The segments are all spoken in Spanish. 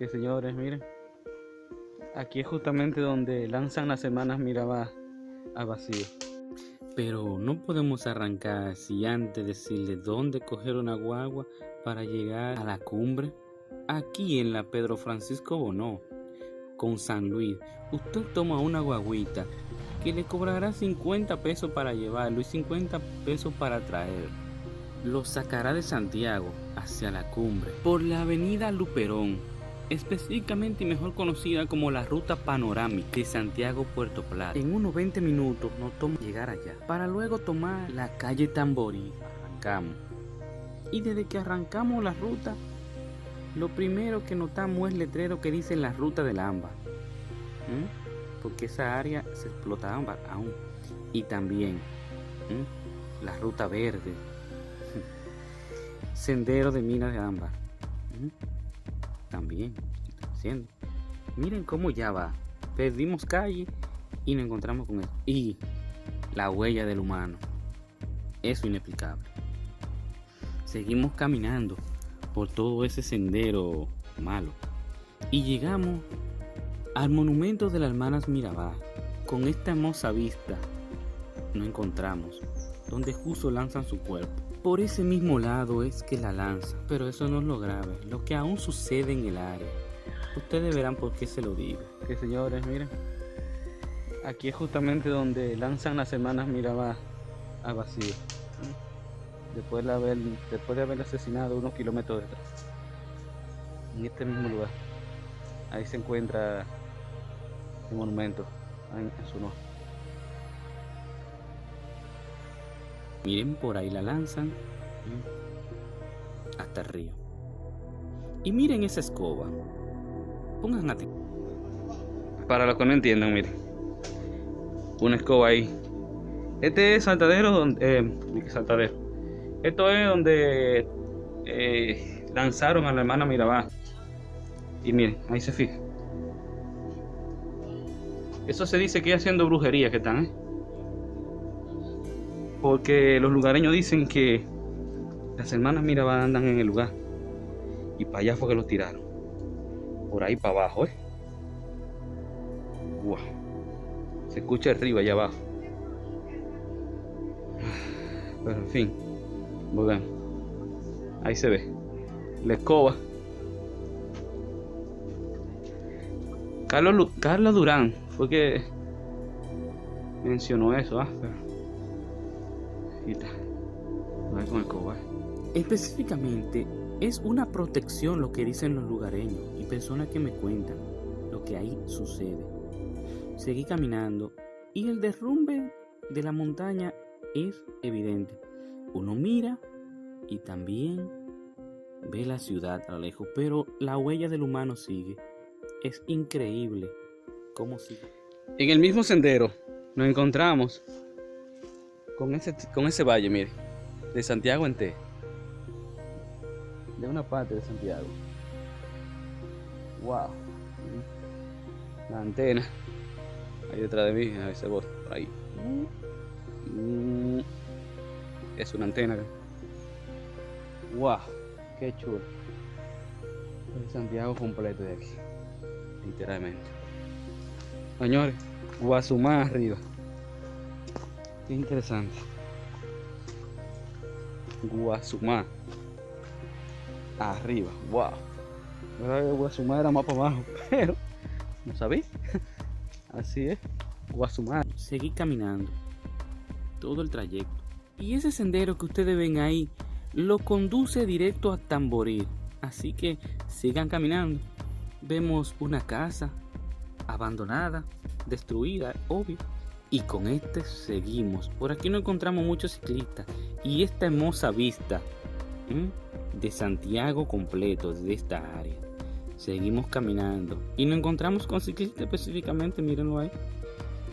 Que señores, miren, aquí es justamente donde lanzan las semanas Mirabal a vacío. Pero no podemos arrancar si antes decirle dónde coger una guagua para llegar a la cumbre. Aquí en la Pedro Francisco Bonó, con San Luis, usted toma una guaguita que le cobrará 50 pesos para llevarlo y 50 pesos para traerlo. Lo sacará de Santiago hacia la cumbre por la avenida Luperón, específicamente y mejor conocida como la ruta panorámica de Santiago-Puerto Plata. En unos 20 minutos nos toma llegar allá, para luego tomar la calle Tamborí. Arrancamos. Y desde que arrancamos la ruta, lo primero que notamos es el letrero que dice la ruta del ámbar. Porque esa área se explota ámbar aún. Y también la ruta verde. Sendero de minas de ámbar. También está haciendo. Miren cómo ya va. Perdimos calle y nos encontramos con esto. Y la huella del humano. Eso inexplicable. Seguimos caminando por todo ese sendero malo. Y llegamos al monumento de las hermanas Mirabal. Con esta hermosa vista nos encontramos donde justo lanzan su cuerpo. Por ese mismo lado es que la lanzan, pero eso no es lo grave, lo que aún sucede en el área. Ustedes verán por qué se lo digo. Que señores, miren, aquí es justamente donde lanzan las hermanas Mirabal a vacío. Después de haber asesinado unos kilómetros detrás. En este mismo lugar. Ahí se encuentra el monumento en su honor. Miren, por ahí la lanzan hasta el río. Y miren esa escoba. Pongan atención. Para los que no entiendan, miren. Una escoba ahí. Este es Saltadero donde... Saltadero. Esto es donde lanzaron a la hermana Mirabal. Y miren, ahí se fija. Eso se dice que es haciendo brujería que están, porque los lugareños dicen que las hermanas Mirabal andan en el lugar. Y para allá fue que los tiraron. Por ahí para abajo, Wow. Se escucha el río allá abajo. Pero en fin. Bueno, ahí se ve. La escoba. Carlos Durán fue que mencionó eso, pero... Y está. Ahí con el escoba. Específicamente es una protección lo que dicen los lugareños y personas que me cuentan lo que ahí sucede. Seguí caminando y el derrumbe de la montaña es evidente. Uno mira y también ve la ciudad a lo lejos, pero la huella del humano sigue. Es increíble cómo sigue. En el mismo sendero nos encontramos con ese valle, mire, de Santiago en T. De una parte de Santiago. Wow. La antena. Ahí detrás de mí, a ese bot, por ahí. Es una antena. Wow, qué chulo. El Santiago completo de aquí. Literalmente. Señores, Guasumá arriba. Qué interesante. Guasumá arriba. Wow. Guasumá era más para abajo, pero no sabía. Así es. Guasumá. Seguí caminando todo el trayecto. Y ese sendero que ustedes ven ahí lo conduce directo a Tamboril. Así que sigan caminando. Vemos una casa abandonada, destruida, obvio. Y con este seguimos. Por aquí no encontramos muchos ciclistas. Y esta hermosa vista de Santiago completo, de esta área. Seguimos caminando. Y nos encontramos con ciclistas específicamente. Mírenlo ahí.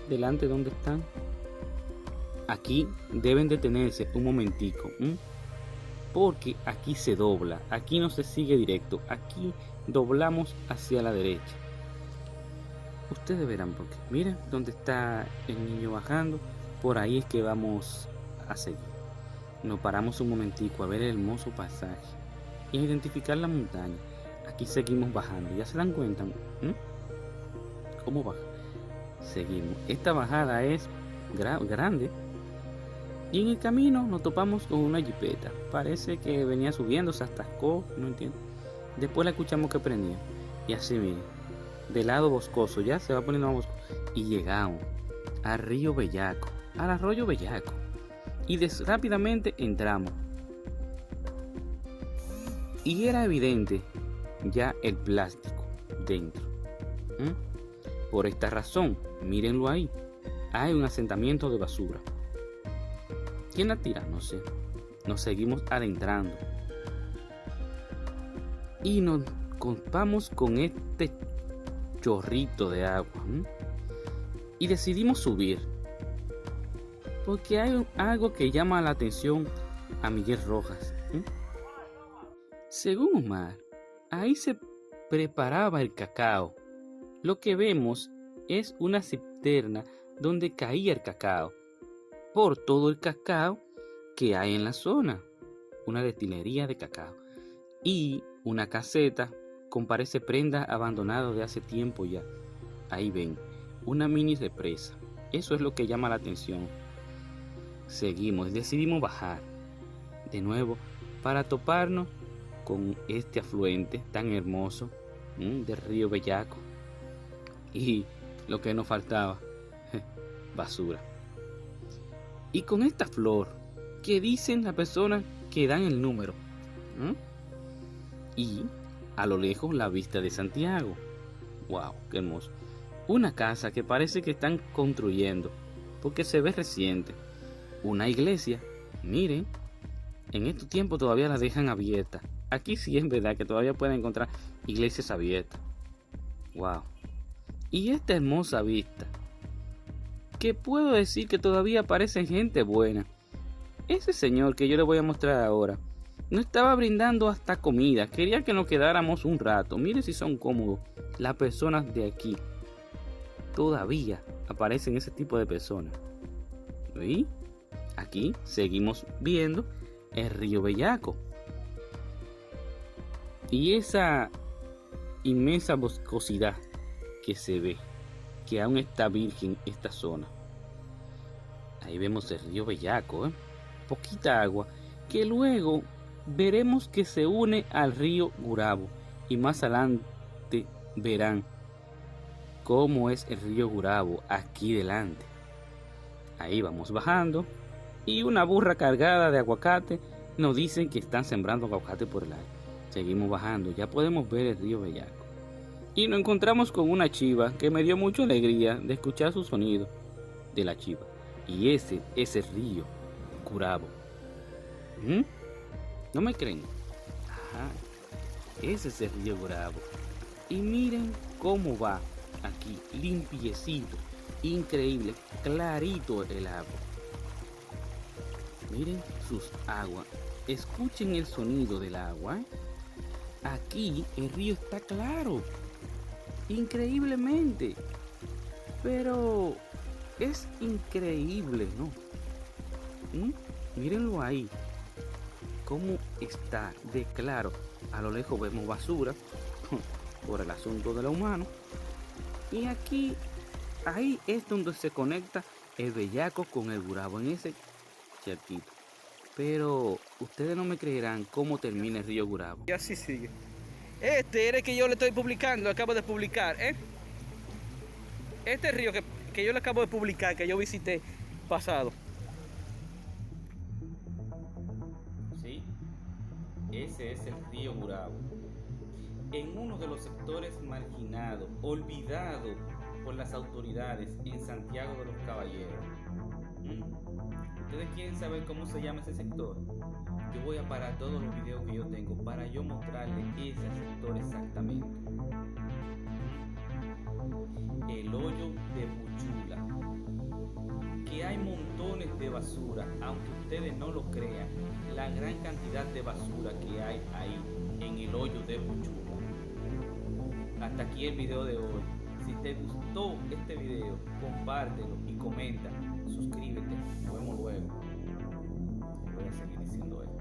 Delante donde están. Aquí deben detenerse un momentico. Porque aquí se dobla. Aquí no se sigue directo. Aquí doblamos hacia la derecha. Ustedes verán porque miren dónde está el niño bajando. Por ahí es que vamos a seguir. Nos paramos un momentico a ver el hermoso paisaje y a identificar la montaña. Aquí seguimos bajando. ¿Ya se dan cuenta? ¿Cómo baja? Seguimos. Esta bajada es grande. Y en el camino nos topamos con una jipeta. Parece que venía subiendo, se atascó, no entiendo. Después la escuchamos que prendía. Y así, miren, de lado boscoso, ya se va poniendo más boscoso. Y llegamos al río Bellaco, al arroyo Bellaco. Y rápidamente entramos. Y era evidente ya el plástico dentro. Por esta razón, mírenlo ahí. Hay un asentamiento de basura. ¿Quién la tira? No sé. Nos seguimos adentrando. Y nos topamos con este chorrito de agua. Y decidimos subir. Porque hay algo que llama la atención a Miguel Rojas. Según Omar, ahí se preparaba el cacao. Lo que vemos es una cisterna donde caía el cacao. Por todo el cacao que hay en la zona. Una destilería de cacao. Y una caseta con parece prenda abandonada de hace tiempo ya. Ahí ven, una mini represa. Eso es lo que llama la atención. Seguimos, decidimos bajar de nuevo para toparnos con este afluente tan hermoso del río Bellaco. Y lo que nos faltaba, basura. Y con esta flor que dicen las personas que dan el número. Y a lo lejos la vista de Santiago. Wow, qué hermoso. Una casa que parece que están construyendo porque se ve reciente. Una iglesia, miren, en estos tiempos todavía la dejan abierta. Aquí sí es verdad que todavía pueden encontrar iglesias abiertas. Wow. Y esta hermosa vista, que puedo decir que todavía aparece gente buena. Ese señor que yo le voy a mostrar ahora, nos estaba brindando hasta comida. Quería que nos quedáramos un rato. Miren si son cómodos las personas de aquí. Todavía aparecen ese tipo de personas. ¿Sí? Aquí seguimos viendo el río Bellaco. Y esa inmensa boscosidad que se ve, que aún está virgen esta zona. Ahí vemos el río Bellaco, poquita agua, que luego veremos que se une al río Gurabo. Y más adelante verán cómo es el río Gurabo aquí delante. Ahí vamos bajando. Y una burra cargada de aguacate nos dicen que están sembrando aguacate por el aire. Seguimos bajando, ya podemos ver el río Bellaco. Y nos encontramos con una chiva que me dio mucha alegría de escuchar su sonido de la chiva. Y ese es el río Gurabo. ¿No me creen? Ajá, ese es el río Gurabo. Y miren cómo va aquí, limpiecito, increíble, clarito el agua. Miren sus aguas, escuchen el sonido del agua. Aquí el río está claro, increíblemente, pero es increíble, ¿no? Mírenlo ahí, cómo está de claro. A lo lejos vemos basura por el asunto de lo humano. Y aquí, ahí es donde se conecta el Bellaco con el Gurabo, en ese charquito. Pero ustedes no me creerán cómo termina el río Gurabo. Y así sigue. Este era el que yo le estoy publicando, acabo de publicar, Este río que yo le acabo de publicar, que yo visité pasado. Sí, ese es el río Gurabo. En uno de los sectores marginados, olvidado por las autoridades en Santiago de los Caballeros. ¿Ustedes quieren saber cómo se llama ese sector? Yo voy a parar todos los videos que yo tengo para yo mostrarles ese sector exactamente. El hoyo de Buchula. Que hay montones de basura, aunque ustedes no lo crean, la gran cantidad de basura que hay ahí en el hoyo de Buchula. Hasta aquí el video de hoy. Si te gustó este video, compártelo y comenta. Suscríbete. Nos vemos luego. Voy a seguir diciendo esto.